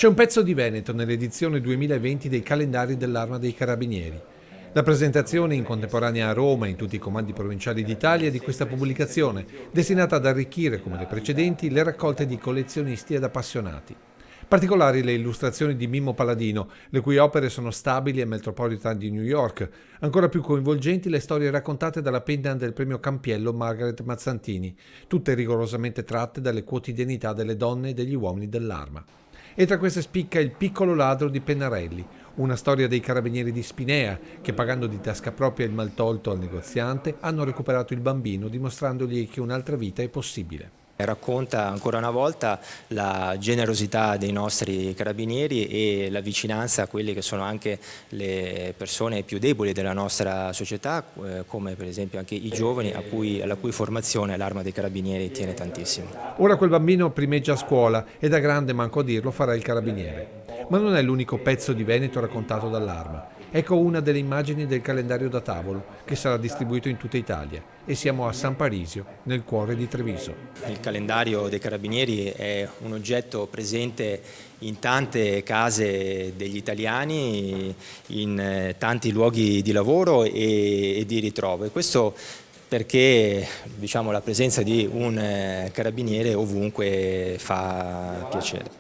C'è un pezzo di Veneto nell'edizione 2020 dei calendari dell'Arma dei Carabinieri. La presentazione in contemporanea a Roma e in tutti i comandi provinciali d'Italia di questa pubblicazione, destinata ad arricchire, come le precedenti, le raccolte di collezionisti ed appassionati. Particolari le illustrazioni di Mimmo Paladino, le cui opere sono stabili al Metropolitan di New York. Ancora più coinvolgenti le storie raccontate dalla penna del premio Campiello Margaret Mazzantini, tutte rigorosamente tratte dalle quotidianità delle donne e degli uomini dell'Arma. E tra queste spicca Il piccolo ladro di Pennarelli, una storia dei carabinieri di Spinea che, pagando di tasca propria il maltolto al negoziante, hanno recuperato il bambino dimostrandogli che un'altra vita è possibile. Racconta ancora una volta la generosità dei nostri carabinieri e la vicinanza a quelle che sono anche le persone più deboli della nostra società, come per esempio anche i giovani alla cui formazione l'Arma dei Carabinieri tiene tantissimo. Ora quel bambino primeggia a scuola e da grande, manco a dirlo, farà il carabiniere. Ma non è l'unico pezzo di Veneto raccontato dall'Arma. Ecco una delle immagini del calendario da tavolo che sarà distribuito in tutta Italia e siamo a San Parisio, nel cuore di Treviso. Il calendario dei Carabinieri è un oggetto presente in tante case degli italiani, in tanti luoghi di lavoro e di ritrovo. E questo perché la presenza di un carabiniere ovunque fa piacere.